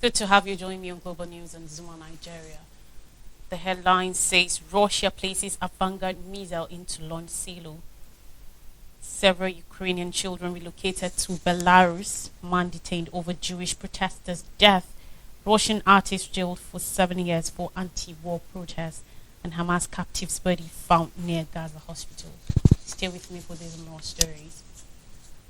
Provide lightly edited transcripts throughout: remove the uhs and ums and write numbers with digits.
good to have you join me on Global News and Zuma Nigeria. The headline says Russia places a Vanguard missile into launch silo. Several Ukrainian children relocated to Belarus. Man detained over Jewish protesters' death. Russian artist jailed for 7 years for anti-war protests. And Hamas captive's body found near Gaza hospital. Stay with me for these more stories.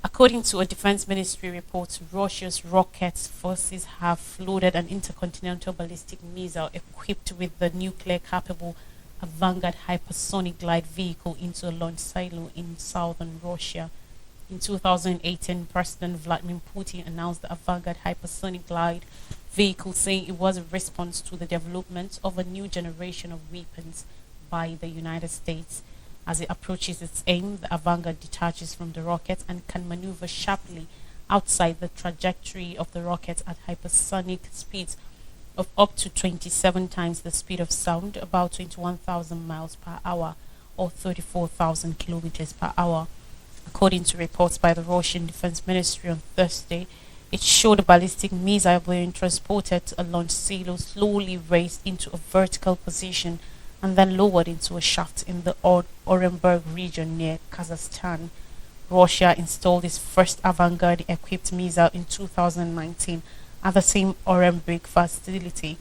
According to a defense ministry report, Russia's rocket forces have loaded an intercontinental ballistic missile equipped with the nuclear-capable Vanguard hypersonic glide vehicle into a launch silo in southern Russia. In 2018, President Vladimir Putin announced the Vanguard hypersonic glide vehicle, saying it was a response to the development of a new generation of weapons by the United States. As it approaches its aim, the Vanguard detaches from the rocket and can maneuver sharply outside the trajectory of the rocket at hypersonic speeds of up to 27 times the speed of sound, about 21,000 miles per hour or 34,000 kilometers per hour. According to reports by the Russian Defense Ministry on Thursday, it showed a ballistic missile being transported to a launch silo, slowly raised into a vertical position and then lowered into a shaft in the Orenburg region near Kazakhstan. Russia installed its first Vanguard-equipped missile in 2019 at the same Orenburg facility.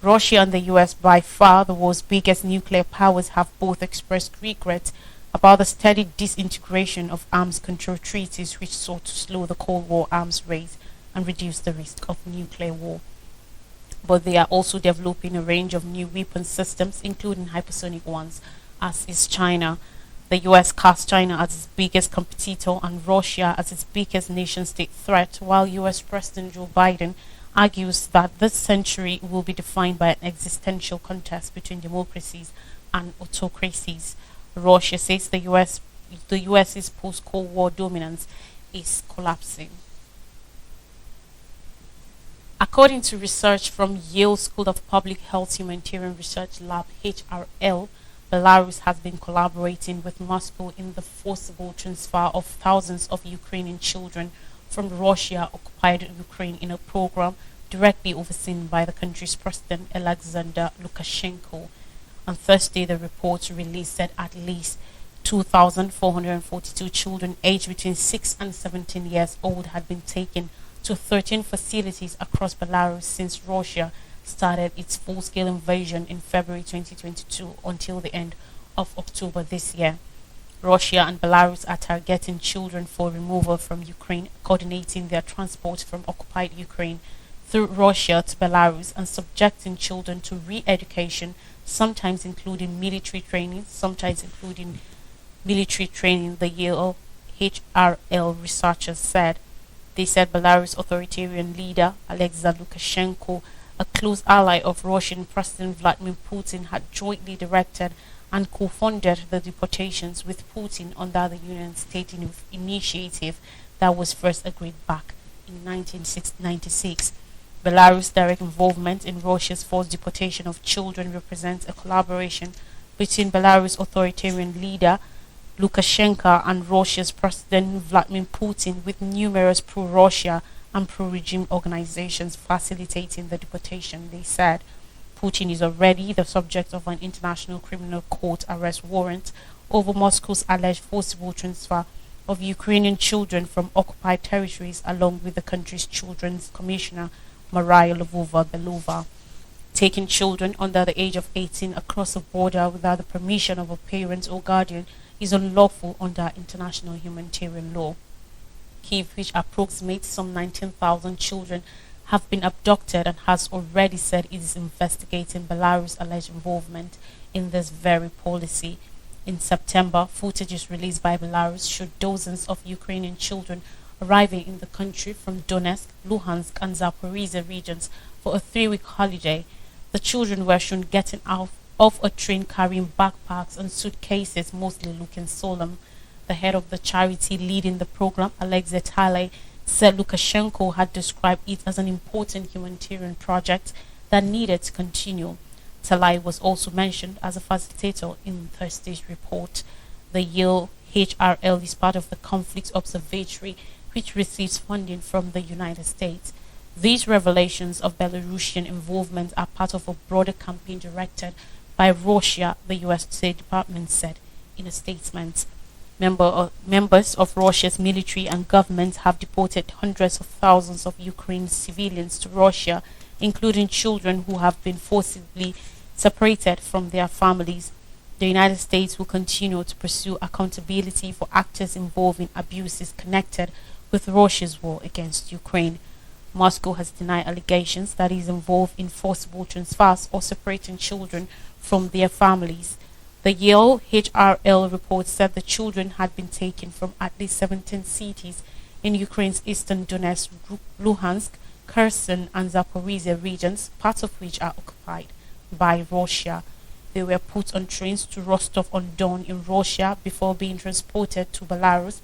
Russia and the US, by far the world's biggest nuclear powers, have both expressed regret about the steady disintegration of arms control treaties which sought to slow the Cold War arms race and reduce the risk of nuclear war. But they are also developing a range of new weapon systems, including hypersonic ones, as is China. The US casts China as its biggest competitor and Russia as its biggest nation-state threat, while US President Joe Biden argues that this century will be defined by an existential contest between democracies and autocracies. Russia says the US's post-Cold War dominance is collapsing. According to research from Yale School of Public Health Humanitarian Research Lab HRL, Belarus has been collaborating with Moscow in the forcible transfer of thousands of Ukrainian children from Russia-occupied Ukraine in a program directly overseen by the country's President Alexander Lukashenko. On Thursday, the report released said at least 2,442 children aged between 6 and 17 years old had been taken to 13 facilities across Belarus since Russia started its full-scale invasion in February 2022 until the end of October this year. Russia and Belarus are targeting children for removal from Ukraine, coordinating their transport from occupied Ukraine through Russia to Belarus and subjecting children to re-education, sometimes including military training, the Yale HRL researchers said. They said Belarus authoritarian leader Alexander Lukashenko, a close ally of Russian President Vladimir Putin, had jointly directed and co-funded the deportations with Putin under the Union State initiative that was first agreed back in 1996. Belarus' direct involvement in Russia's forced deportation of children represents a collaboration between Belarus' authoritarian leader Lukashenko and Russia's President Vladimir Putin, with numerous pro-Russia and pro-regime organizations facilitating the deportation, they said. Putin is already the subject of an international criminal court arrest warrant over Moscow's alleged forcible transfer of Ukrainian children from occupied territories, along with the country's children's commissioner, Maria Lvova-Belova. Taking children under the age of 18 across a border without the permission of a parent or guardian is unlawful under international humanitarian law. Kyiv, which approximates some 19,000 children, have been abducted and has already said it is investigating Belarus' alleged involvement in this very policy. In September, footage released by Belarus showed dozens of Ukrainian children arriving in the country from Donetsk, Luhansk and Zaporizhia regions for a 3-week holiday. The children were shown getting out of a train carrying backpacks and suitcases, mostly looking solemn. The head of the charity leading the program, Alexei Talay, said Lukashenko had described it as an important humanitarian project that needed to continue. Talay was also mentioned as a facilitator in Thursday's report. The Yale HRL is part of the Conflicts Observatory, which receives funding from the United States. These revelations of Belarusian involvement are part of a broader campaign directed by Russia, the US State Department said in a statement. Members of Russia's military and government have deported hundreds of thousands of Ukraine's civilians to Russia, including children who have been forcibly separated from their families. The United States will continue to pursue accountability for actors involved in abuses connected with Russia's war against Ukraine. Moscow has denied allegations that it is involved in forcible transfers or separating children from their families. The Yale HRL report said the children had been taken from at least 17 cities in Ukraine's eastern Donetsk, Luhansk, Kherson, and Zaporizhia regions, parts of which are occupied by Russia. They were put on trains to Rostov-on-Don in Russia before being transported to Belarus.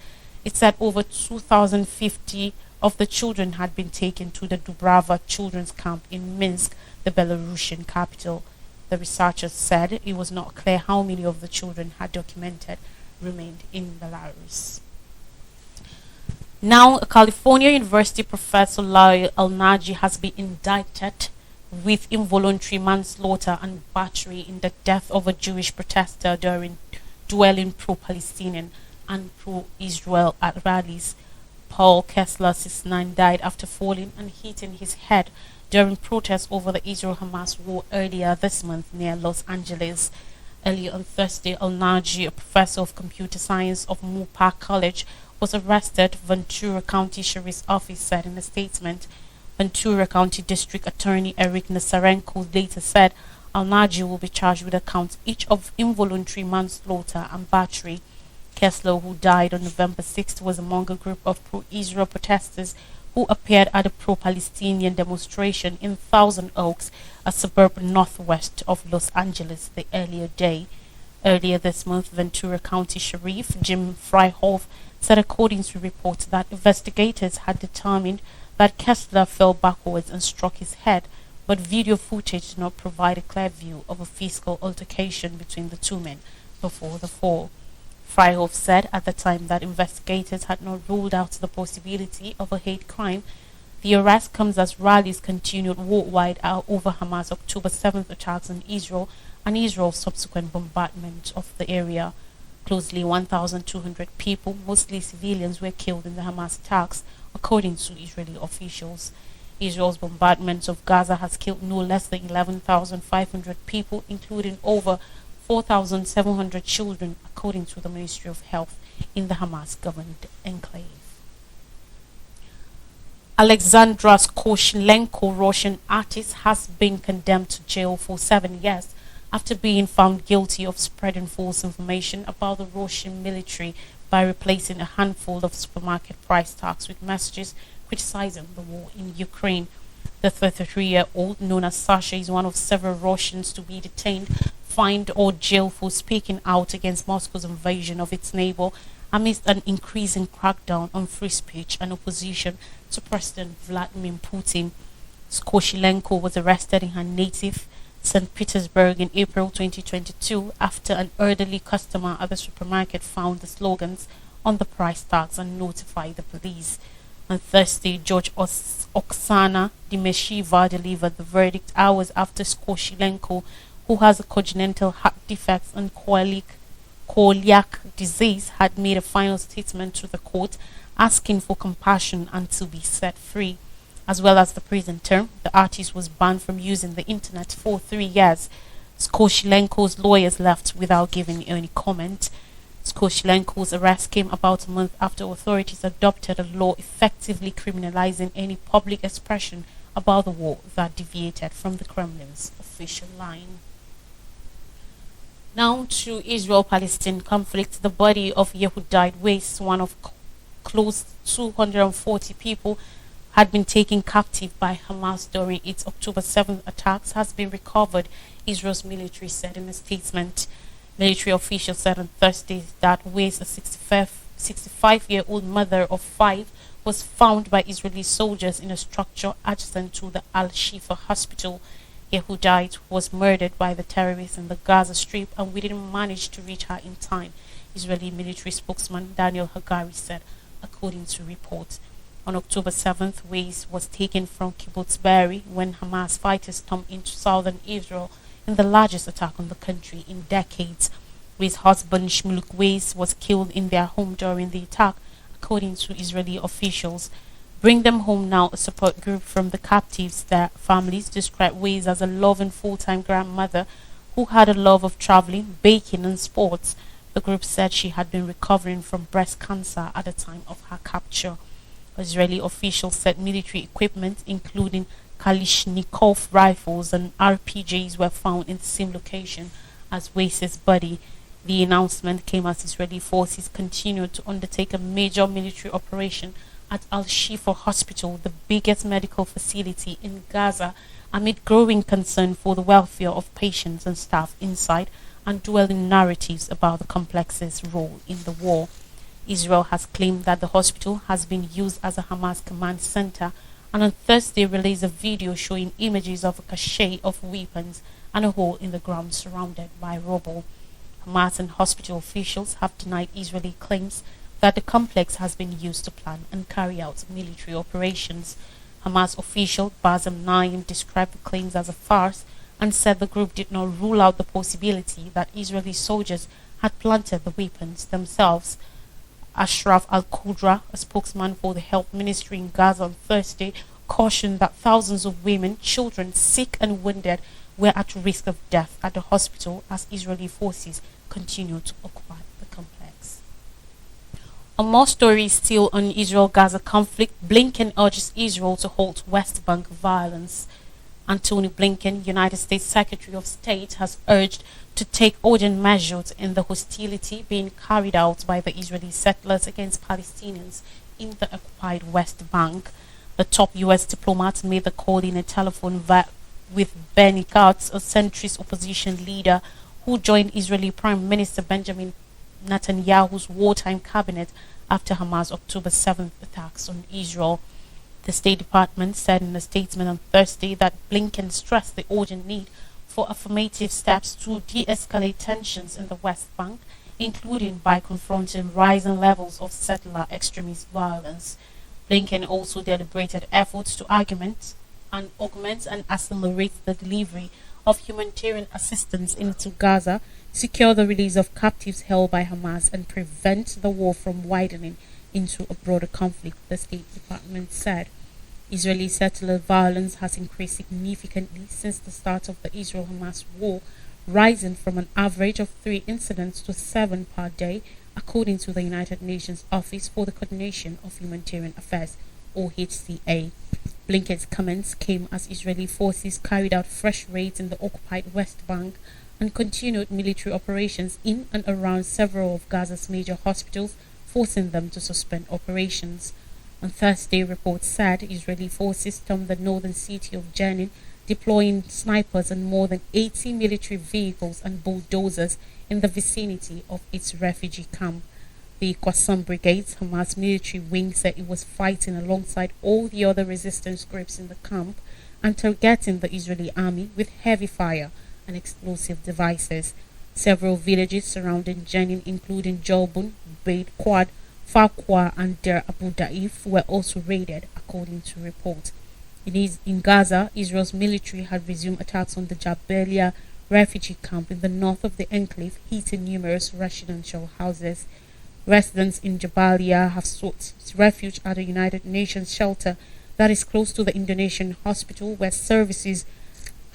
It said over 2,050 of the children had been taken to the Dubrava children's camp in Minsk, the Belarusian capital. The researchers said it was not clear how many of the children had documented remained in Belarus. Now, a California University professor, Lael Al-Naji, has been indicted with involuntary manslaughter and battery in the death of a Jewish protester during dueling pro-Palestinian and pro-Israel at rallies. Paul Kessler, 69, died after falling and hitting his head during protests over the Israel-Hamas war earlier this month near Los Angeles. Earlier on Thursday, Al-Naji, a professor of computer science of Moorpark College, was arrested, Ventura County Sheriff's Office said in a statement. Ventura County District Attorney Eric Nasarenko later said Al-Naji will be charged with accounts each of involuntary manslaughter and battery. Kessler, who died on November 6th, was among a group of pro-Israel protesters who appeared at a pro-Palestinian demonstration in Thousand Oaks, a suburb northwest of Los Angeles, the earlier day. Earlier this month, Ventura County Sheriff Jim Freihoff said, according to reports, that investigators had determined that Kessler fell backwards and struck his head, but video footage did not provide a clear view of a physical altercation between the two men before the fall. Freihoff said at the time that investigators had not ruled out the possibility of a hate crime. The arrest comes as rallies continued worldwide over Hamas' October 7th attacks on Israel and Israel's subsequent bombardment of the area. Closely 1,200 people, mostly civilians, were killed in the Hamas attacks, according to Israeli officials. Israel's bombardment of Gaza has killed no less than 11,500 people, including over 4,700 children, according to the Ministry of Health in the Hamas-governed enclave. Alexandra Skoshenko, Russian artist, has been condemned to jail for 7 years after being found guilty of spreading false information about the Russian military by replacing a handful of supermarket price tags with messages criticizing the war in Ukraine. The 33-year-old, known as Sasha, is one of several Russians to be detained, fined or jailed for speaking out against Moscow's invasion of its neighbor amidst an increasing crackdown on free speech and opposition to President Vladimir Putin. Skoshenko was arrested in her native St. Petersburg in April 2022 after an elderly customer at the supermarket found the slogans on the price tags and notified the police. On Thursday, Judge Oksana Dimeshiva delivered the verdict hours after Skoshenko, who has a congenital heart defect and celiac disease, had made a final statement to the court asking for compassion and to be set free. As well as the prison term, the artist was banned from using the internet for 3 years. Skoshenko's lawyers left without giving any comment. Skoshenko's arrest came about a month after authorities adopted a law effectively criminalizing any public expression about the war that deviated from the Kremlin's official line. Now to Israel-Palestine conflict. The body of Yehudit Weiss, one of close to 240 people had been taken captive by Hamas during its October 7th attacks, has been recovered, Israel's military said in a statement. Military officials said on Thursday that Weiss, a 65-year-old mother of 5, was found by Israeli soldiers in a structure adjacent to the Al-Shifa hospital. Yehudit was murdered by the terrorists in the Gaza Strip, and we didn't manage to reach her in time, Israeli military spokesman Daniel Hagari said, according to reports. On October 7th, Weiss was taken from Kibbutz Be'eri when Hamas fighters stormed into southern Israel in the largest attack on the country in decades. Weiss' husband Shmuluk Weiss was killed in their home during the attack, according to Israeli officials. Bring Them Home Now, a support group from the captives' their families, described Weiss as a loving full-time grandmother who had a love of traveling, baking and sports. The group said she had been recovering from breast cancer at the time of her capture. Israeli officials said military equipment, including Kalashnikov rifles and RPGs, were found in the same location as Weiss's body. The announcement came as Israeli forces continued to undertake a major military operation at Al-Shifa Hospital, the biggest medical facility in Gaza, amid growing concern for the welfare of patients and staff inside and dwelling narratives about the complex's role in the war. Israel has claimed that the hospital has been used as a Hamas command center, and on Thursday released a video showing images of a cache of weapons and a hole in the ground surrounded by rubble. Hamas and hospital officials have denied Israeli claims that the complex has been used to plan and carry out military operations. Hamas official Bassem Naim described the claims as a farce and said the group did not rule out the possibility that Israeli soldiers had planted the weapons themselves. Ashraf Al-Qudra, a spokesman for the health ministry in Gaza on Thursday, cautioned that thousands of women, children, sick and wounded were at risk of death at the hospital as Israeli forces continue to occupy the complex. On more stories still on Israel-Gaza conflict, Blinken urges Israel to halt West Bank violence. Antony Blinken, United States Secretary of State, has urged to take urgent measures in the hostility being carried out by the Israeli settlers against Palestinians in the occupied West Bank. The top U.S. diplomat made the call in a telephone with Benny Gantz, a centrist opposition leader who joined Israeli Prime Minister Benjamin Netanyahu's wartime cabinet after Hamas' October 7th attacks on Israel. The State Department said in a statement on Thursday that Blinken stressed the urgent need for affirmative steps to de-escalate tensions in the West Bank, including by confronting rising levels of settler extremist violence. Blinken also deliberated efforts to augment and accelerate the delivery of humanitarian assistance into Gaza, secure the release of captives held by Hamas, and prevent the war from widening into a broader conflict, the State Department said. Israeli settler violence has increased significantly since the start of the Israel-Hamas war, rising from an average of 3 incidents to 7 per day, according to the United Nations Office for the Coordination of Humanitarian Affairs, OHCA. Blinken's comments came as Israeli forces carried out fresh raids in the occupied West Bank and continued military operations in and around several of Gaza's major hospitals, forcing them to suspend operations. On Thursday, reports said Israeli forces stormed the northern city of Jenin, deploying snipers and more than 80 military vehicles and bulldozers in the vicinity of its refugee camp. The Qassam Brigades, Hamas military wing, said it was fighting alongside all the other resistance groups in the camp and targeting the Israeli army with heavy fire and explosive devices. Several villages surrounding Jenin, including Jolbun, Beit Quad, Farqua and Der Abu Daif, were also raided, according to reports. In Gaza, Israel's military had resumed attacks on the Jabalia refugee camp in the north of the enclave, hitting numerous residential houses. Residents in Jabalia have sought refuge at a United Nations shelter that is close to the Indonesian hospital, where services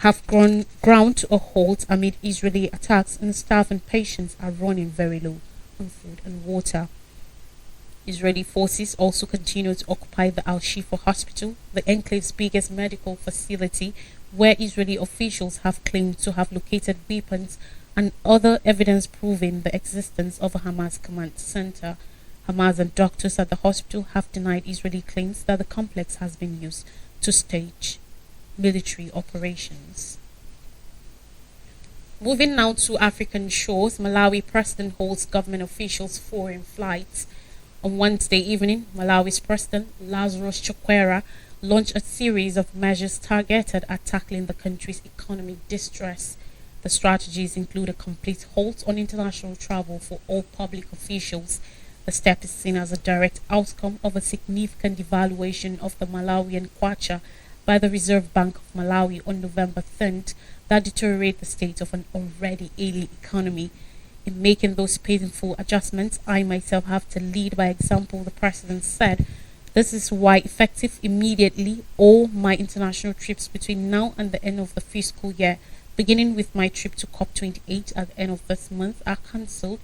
have ground to a halt amid Israeli attacks, and staff and patients are running very low on food and water. Israeli forces also continue to occupy the Al-Shifa hospital, the enclave's biggest medical facility, where Israeli officials have claimed to have located weapons and other evidence proving the existence of a Hamas command center. Hamas and doctors at the hospital have denied Israeli claims that the complex has been used to stage military operations. Moving now to African shores, Malawi president holds government officials' foreign flights. On Wednesday evening, Malawi's President Lazarus Chakwera launched a series of measures targeted at tackling the country's economic distress. The strategies include a complete halt on international travel for all public officials, The step is seen as a direct outcome of a significant devaluation of the Malawian kwacha by the Reserve Bank of Malawi on November 3rd that deteriorate the state of an already ailing economy. In making those painful adjustments, I myself have to lead by example, the president said. This is why, effective immediately, all my international trips between now and the end of the fiscal year, beginning with my trip to COP28 at the end of this month, are cancelled.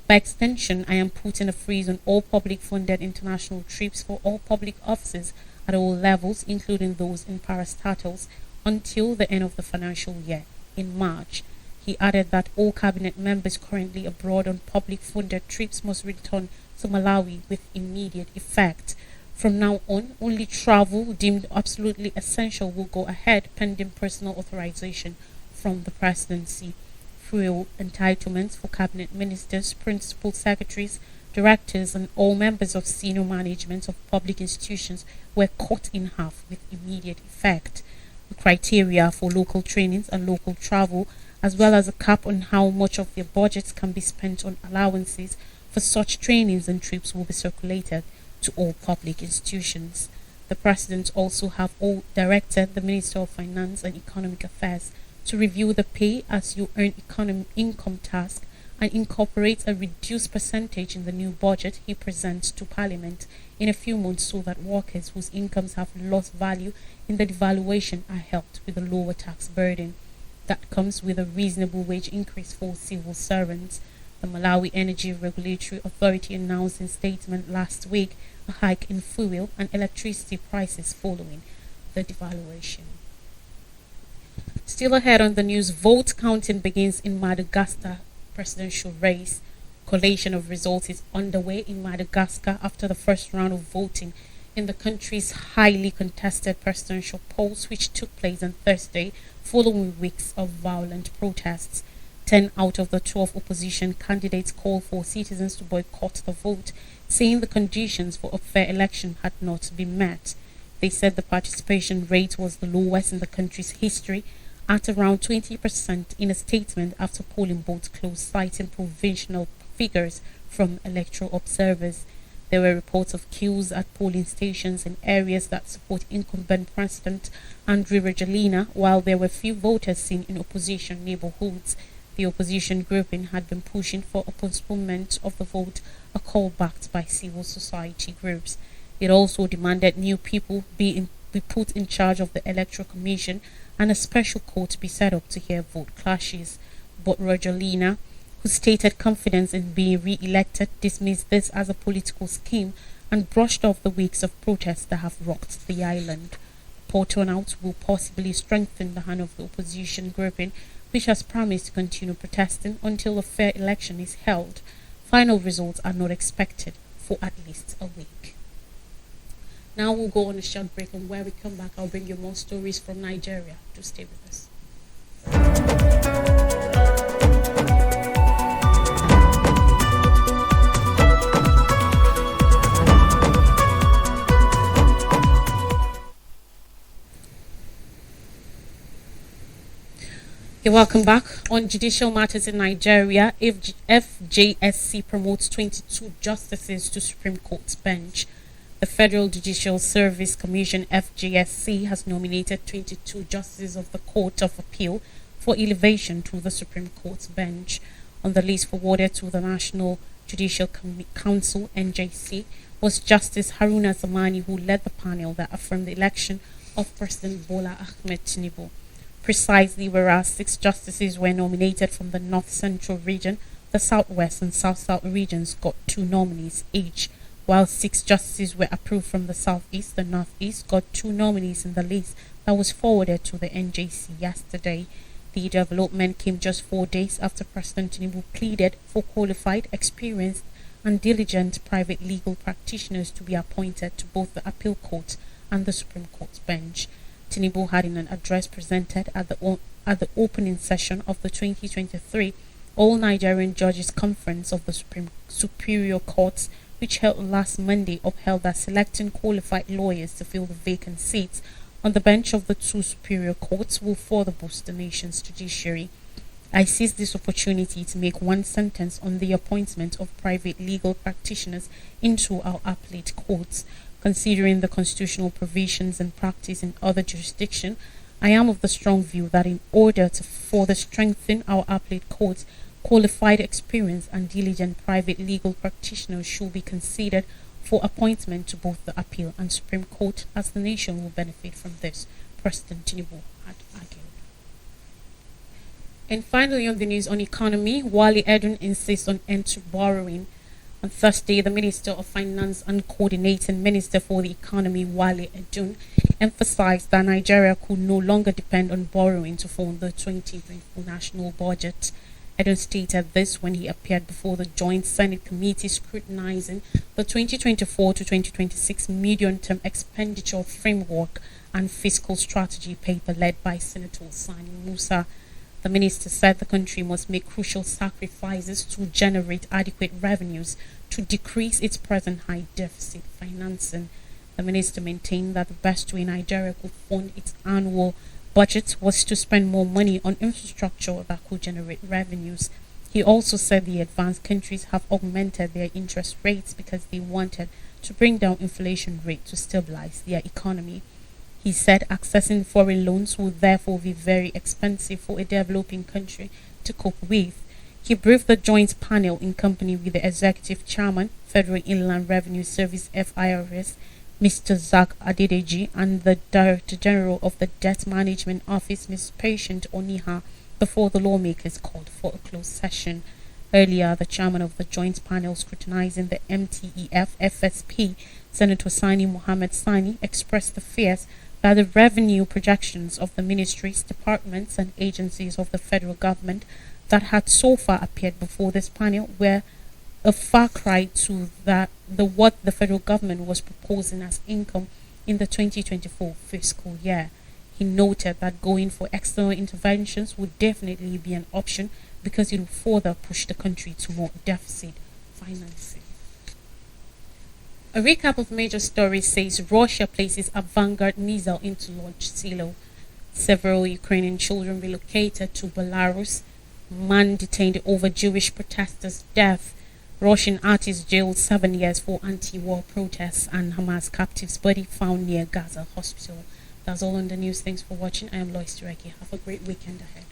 By extension, I am putting a freeze on all public funded international trips for all public offices at all levels, including those in parastatals, until the end of the financial year, in March. He added that all cabinet members currently abroad on public funded trips must return to Malawi with immediate effect. From now on, only travel deemed absolutely essential will go ahead pending personal authorization from the presidency. Fuel entitlements for cabinet ministers, principal secretaries, directors, and all members of senior management of public institutions were cut in half with immediate effect. The criteria for local trainings and local travel, as well as a cap on how much of their budgets can be spent on allowances for such trainings and trips, will be circulated to all public institutions. The President also have all directed the Minister of Finance and Economic Affairs to review the pay as you earn income task and incorporate a reduced percentage in the new budget he presents to Parliament in a few months, so that workers whose incomes have lost value in the devaluation are helped with a lower tax burden. That comes with a reasonable wage increase for civil servants. The Malawi Energy Regulatory Authority announced in statement last week a hike in fuel and electricity prices following the devaluation. Still ahead on the news, vote counting begins in Madagascar presidential race. Collation of results is underway in Madagascar after the first round of voting in the country's highly contested presidential polls, which took place on Thursday following weeks of violent protests. 10 out of the 12 opposition candidates called for citizens to boycott the vote, saying the conditions for a fair election had not been met. They said the participation rate was the lowest in the country's history, at around 20% in a statement after polling booths closed, citing provisional figures from electoral observers. There were reports of queues at polling stations in areas that support incumbent President Andry Rajoelina, while there were few voters seen in opposition neighborhoods. The opposition grouping had been pushing for a postponement of the vote, a call backed by civil society groups. It also demanded new people be put in charge of the Electoral Commission and a special court be set up to hear vote clashes. But Rajoelina, who stated confidence in being re-elected, dismissed this as a political scheme and brushed off the weeks of protests that have rocked the island. Poor turnout will possibly strengthen the hand of the opposition grouping, which has promised to continue protesting until a fair election is held. Final results are not expected for at least a week. Now we'll go on a short break, and when we come back, I'll bring you more stories from Nigeria. Do stay with us. Okay, welcome back. On judicial matters in Nigeria, FJSC promotes 22 justices to Supreme Court's bench. The Federal Judicial Service Commission (FJSC) has nominated 22 justices of the Court of Appeal for elevation to the Supreme Court's bench. On the list forwarded to the National Judicial Council (NJC) was Justice Haruna Zamani, who led the panel that affirmed the election of President Bola Ahmed Tinubu. Precisely, whereas 6 justices were nominated from the North Central region, the Southwest and South-South regions got 2 nominees each, while 6 justices were approved from the Southeast. The Northeast got 2 nominees in the list that was forwarded to the NJC yesterday. The development came just 4 days after President Tinubu pleaded for qualified, experienced, and diligent private legal practitioners to be appointed to both the Appeal Court and the Supreme Court's bench. Tinubu had in an address presented at the opening session of the 2023 All Nigerian Judges Conference of the Superior Courts, which held last Monday, upheld that selecting qualified lawyers to fill the vacant seats on the bench of the 2 superior courts will further boost the nation's judiciary. I seize this opportunity to make one sentence on the appointment of private legal practitioners into our appellate courts. Considering the constitutional provisions and practice in other jurisdictions, I am of the strong view that in order to further strengthen our appellate courts, qualified, experienced, and diligent private legal practitioners should be considered for appointment to both the appeal and Supreme Court, as the nation will benefit from this, President Tinubu had argued. And finally, on the news on economy, Wale Edun insists on end to borrowing. On Thursday, the Minister of Finance and Coordinating Minister for the Economy, Wale Edun, emphasized that Nigeria could no longer depend on borrowing to fund the 2024 national budget. Edun stated this when he appeared before the Joint Senate Committee scrutinizing the 2024 to 2026 medium-term expenditure framework and fiscal strategy paper led by Senator Sani Musa. The minister said the country must make crucial sacrifices to generate adequate revenues to decrease its present high deficit financing. The minister maintained that the best way Nigeria could fund its annual budget was to spend more money on infrastructure that could generate revenues. He also said the advanced countries have augmented their interest rates because they wanted to bring down inflation rate to stabilize their economy. He said accessing foreign loans would therefore be very expensive for a developing country to cope with. He briefed the joint panel in company with the Executive Chairman, Federal Inland Revenue Service (FIRS), Mr. Zach Adedeji, and the Director General of the Debt Management Office, Ms. Patient Oniha, before the lawmakers called for a closed session. Earlier, the chairman of the joint panel scrutinizing the MTEF FSP, Senator Sani Mohammed Sani, expressed the fears that the revenue projections of the ministries, departments, and agencies of the federal government that had so far appeared before this panel were a far cry to what the federal government was proposing as income in the 2024 fiscal year. He noted that going for external interventions would definitely be an option because it will further push the country to more deficit financing. A recap of major stories says Russia places a Vanguard missile into launch silo. Several Ukrainian children relocated to Belarus. Man detained over Jewish protesters' death. Russian artist jailed 7 years for anti-war protests, and Hamas captive's body found near Gaza hospital. That's all on the news. Thanks for watching. I am Lois Tureki. Have a great weekend ahead.